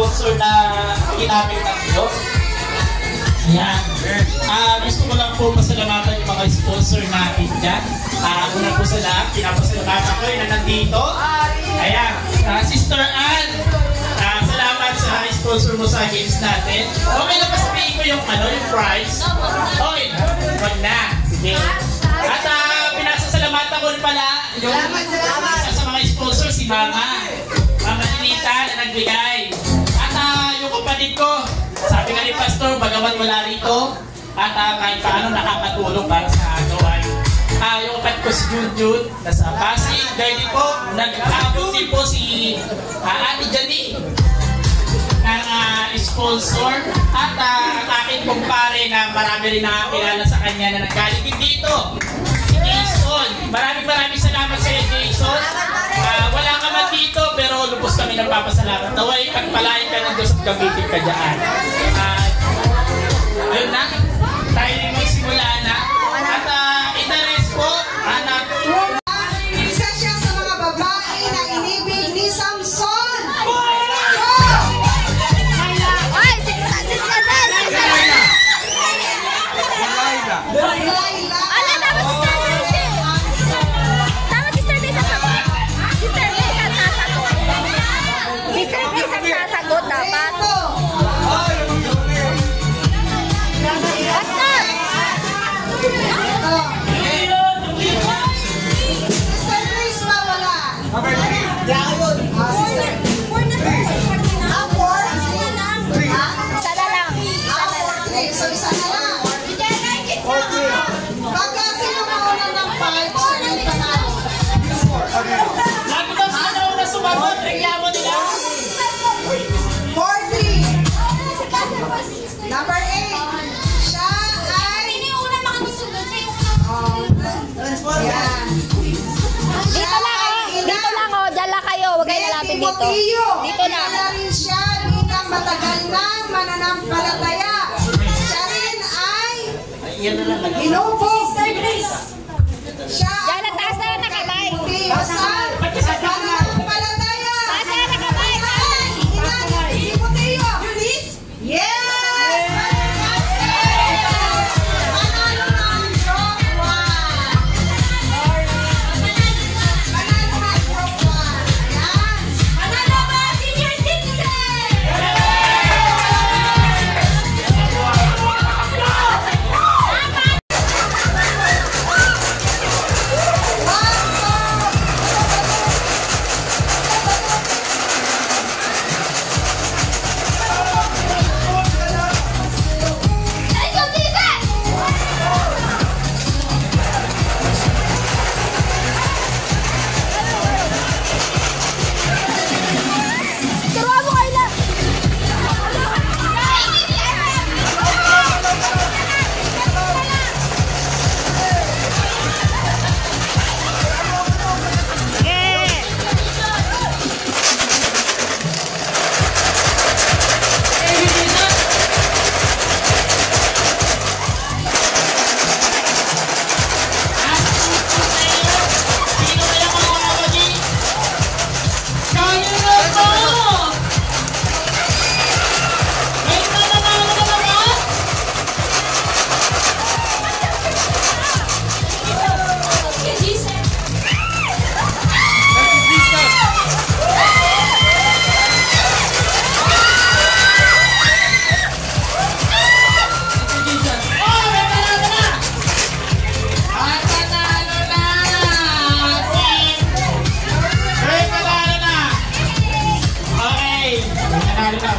sponsor na ginamit ng Diyos. Ayan. Gusto ko lang po pasalamatan yung mga sponsor natin dyan. Una po sa lahat, pinapasalamatan ko na nandito. Ayan, Sister Ann, salamat sa sponsor mo sa games natin. Okay lang ba sabihin ko yung prize? Okay, wag na. Sige. At pinasasalamatan ko rin pala yung isa sa mga sponsor, si Mama Ninita na nagbigay. At yung kapatid ko, sabi nga ni Pastor, bagamat wala rito, at kahit paano nakakatulong para sa gawain. Yung kapatid ko si Junjun, nasa Pasig. Dahil din po, nag-abot din po si Ate Janie ng sponsor. At ang aking kumpare na marami rin nakakilala sa kanya na naggaling din dito, si Jason. Maraming salamat sa iyo, Jason. Wala ka man dito, pero lubos kami nagpapasalamat. Naway, pagpalain ka ng Diyos at gamitin ka dyan. Yun na, tayo rin magsimula na. At inares po, anak. Isa siya sa mga babae na inibig ni Samson. Number 8. Siya ay... Dito lang o. Diyan lang kayo. Huwag kayo lalapit dito. Dito na. Siya rin siya bilang matagal na mananampalataya. Siya rin ay... Binubo. Siya... Diyan na taas na nakamay. Butiyosan. Mananampalataya. Taas na nakamay. Butiyo. Yes!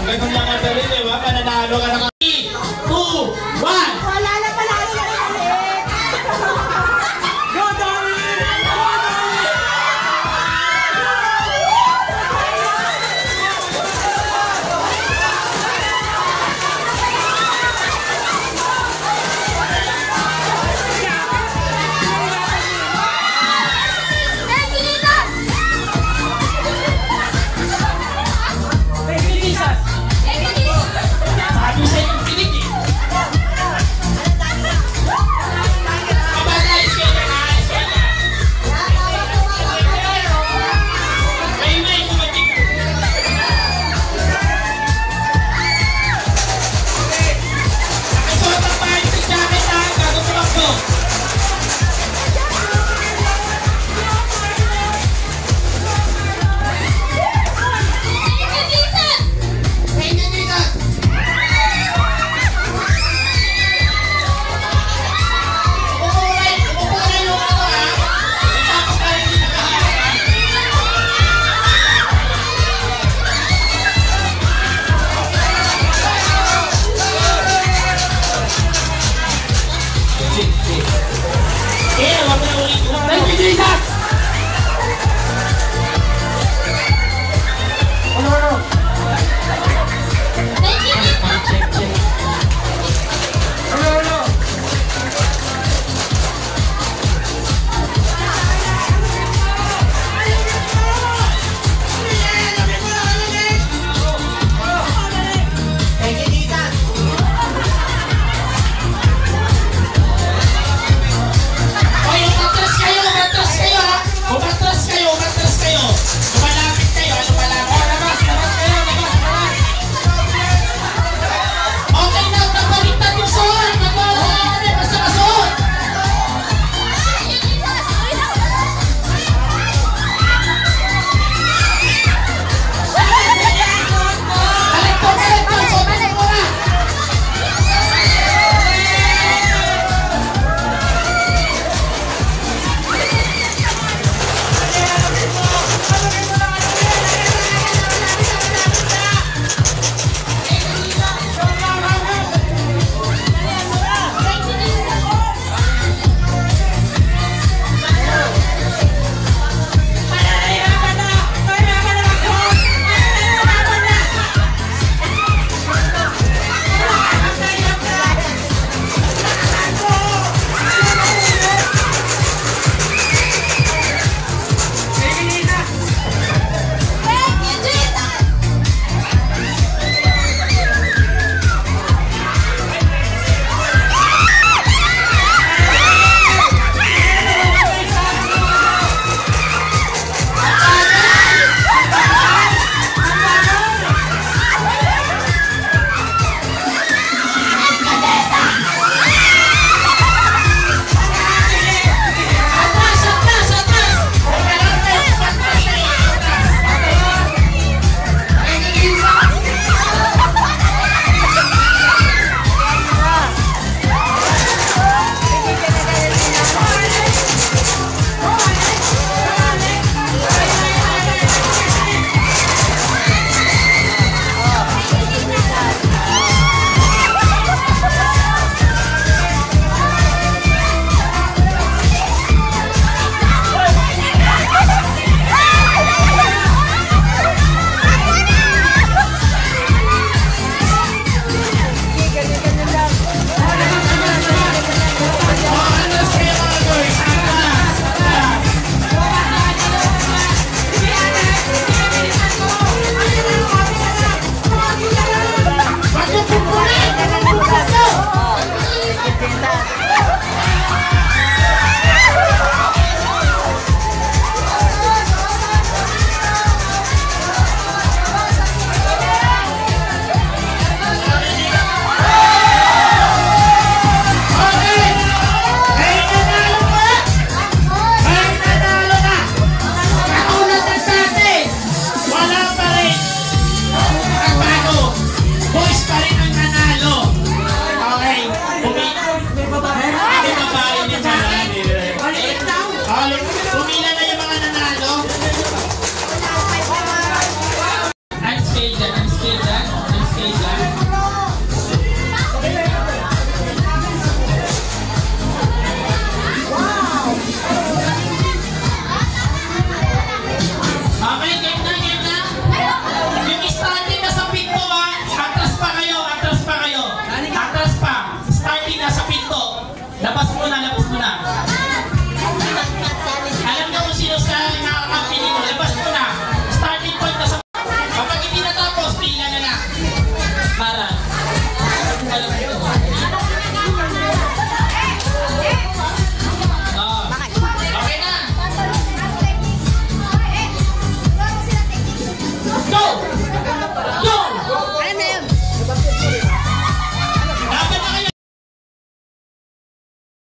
Ganun lang ang dali, di ba? Mananalo ka na 3, 2, 1! Wala na panalo na ulit! Go, Darwin! Sabi sa Thank you